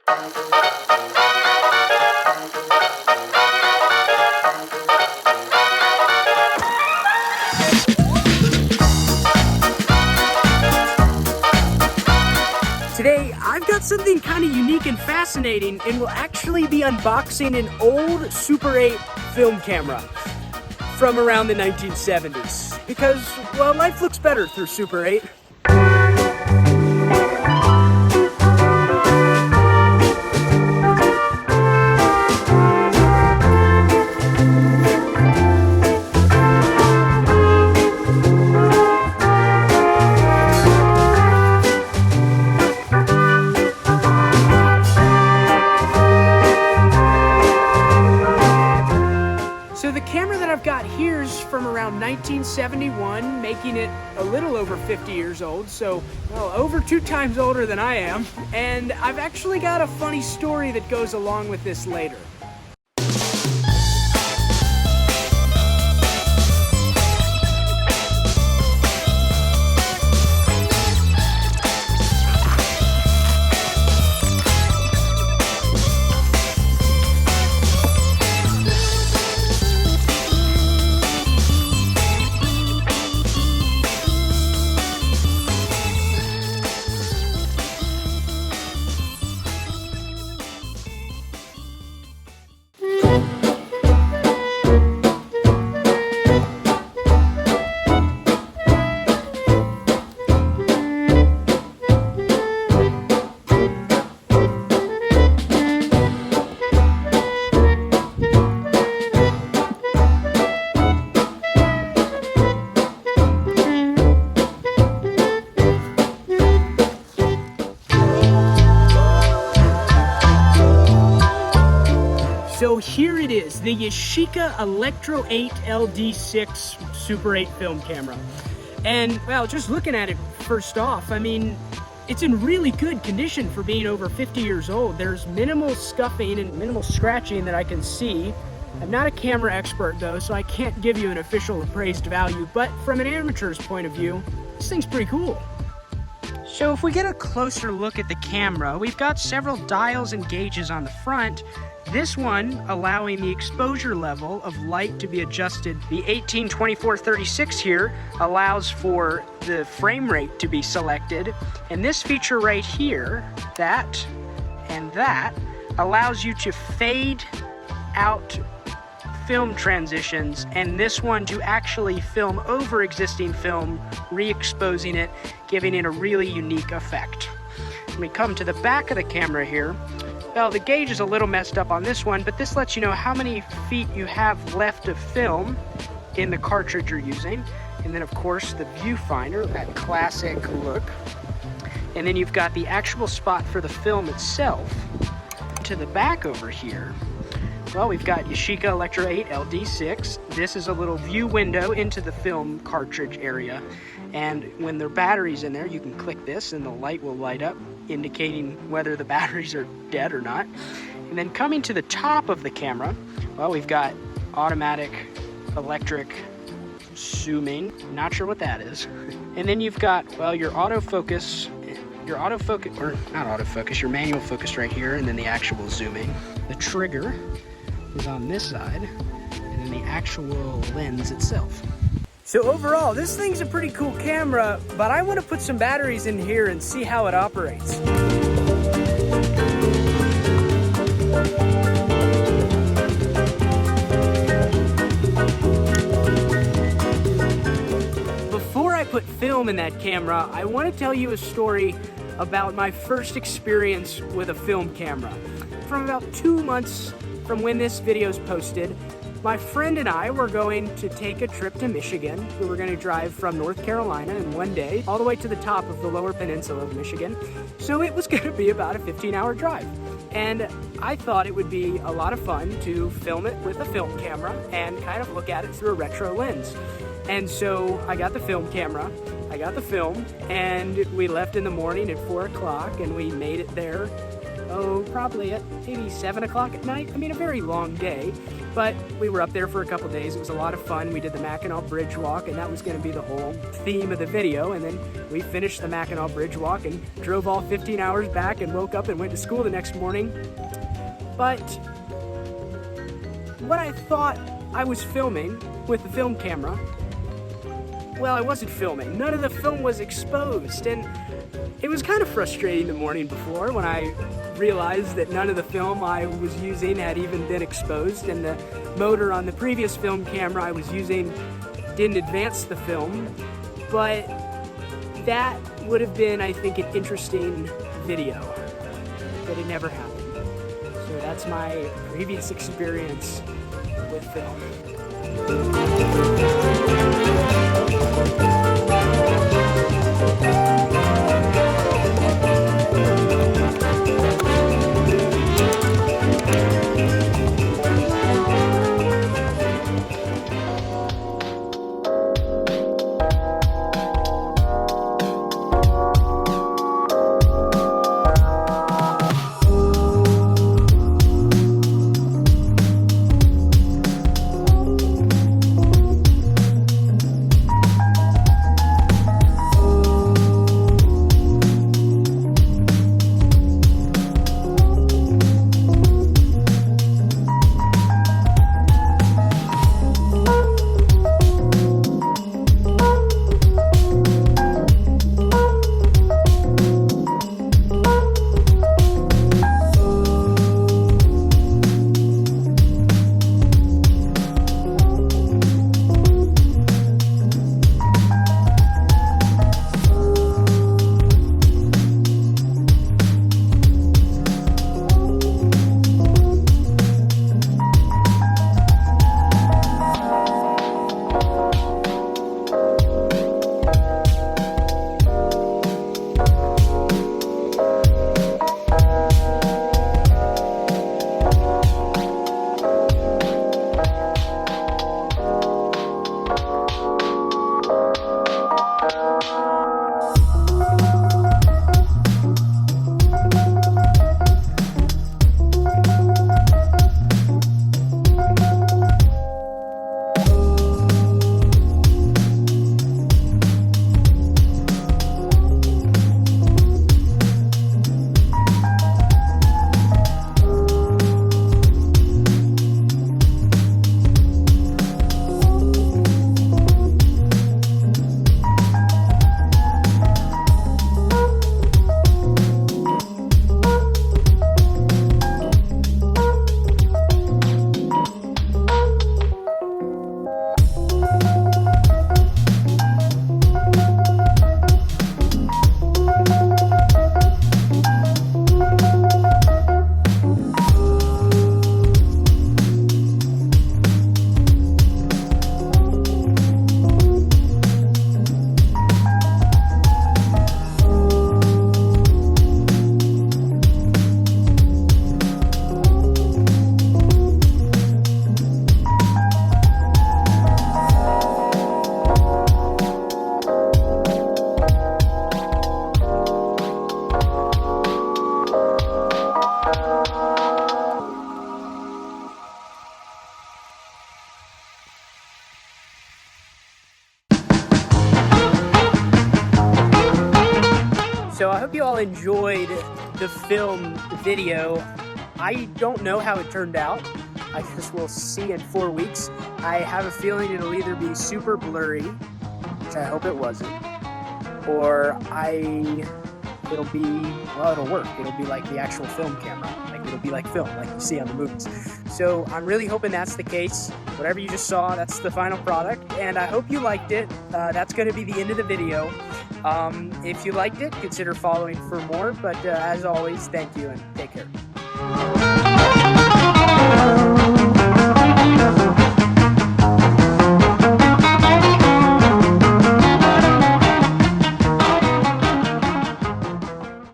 Today, I've got something kind of unique and fascinating, and we'll actually be unboxing an old Super 8 film camera from around the 1970s. Because, well, life looks better through Super 8. So the camera that I've got here is from around 1971, making it a little over 50 years old, so, well, over 2 times older than I am. And I've actually got a funny story that goes along with this later. So here it is, the 𝗕𝗲𝘀𝘁 LD6 Super 8 film camera. And, well, just looking at it first off, I mean, it's in really good condition for being over 50 years old. There's minimal scuffing and minimal scratching that I can see. I'm not a camera expert though, so I can't give you an official appraised value, but from an amateur's point of view, this thing's pretty cool. So if we get a closer look at the camera, we've got several dials and gauges on the front. This one allowing the exposure level of light to be adjusted. The 18-24-36 here allows for the frame rate to be selected. And this feature right here, that and that, allows you to fade out film transitions, and this one to actually film over existing film, re-exposing it, giving it a really unique effect. When we come to the back of the camera here, well, the gauge is a little messed up on this one, but this lets you know how many feet you have left of film in the cartridge you're using. And then, of course, the viewfinder, that classic look. And then you've got the actual spot for the film itself. To the back over here, well, we've got 𝗕𝗲𝘀𝘁 LD6. This is a little view window into the film cartridge area. And when there are batteries in there, you can click this and the light will light up, indicating whether the batteries are dead or not. And then coming to the top of the camera, well, we've got automatic, electric, zooming. Not sure what that is. And then you've got, well, your autofocus, or not autofocus, your manual focus right here, and then the actual zooming. The trigger is on this side, and then the actual lens itself. So overall, this thing's a pretty cool camera, but I want to put some batteries in here and see how it operates. Before I put film in that camera, I want to tell you a story about my first experience with a film camera. From about 2 months from when this video is posted, my friend and I were going to take a trip to Michigan. We were going to drive from North Carolina in one day all the way to the top of the lower peninsula of Michigan. So it was going to be about a 15-hour drive. And I thought it would be a lot of fun to film it with a film camera and kind of look at it through a retro lens. And so I got the film camera, I got the film, and we left in the morning at 4 o'clock, and we made it there, probably at maybe 7 o'clock at night. I mean, a very long day, but we were up there for a couple days. It was a lot of fun. We did the 𝗵𝗲𝘁 Bridge Walk, and that was going to be the whole theme of the video. And then we finished the 𝗵𝗲𝘁 Bridge Walk and drove all 15 hours back and woke up and went to school the next morning. But what I thought I was filming with the film camera, well, I wasn't filming. None of the film was exposed, and it was kind of frustrating the morning before when I realized that none of the film I was using had even been exposed, and the motor on the previous film camera I was using didn't advance the film. But that would have been, I think, an interesting video, but it never happened. So that's my previous experience with film. So I hope you all enjoyed the film video. I don't know how it turned out. I guess we'll see in 4 weeks. I have a feeling it'll either be super blurry, which I hope it wasn't, or it'll work. It'll be like the actual film camera. Like it'll be like film, like you see on the movies. So I'm really hoping that's the case. Whatever you just saw, that's the final product, and I hope you liked it. That's going to be the end of the video. If you liked it, consider following for more, but as always, thank you and take care.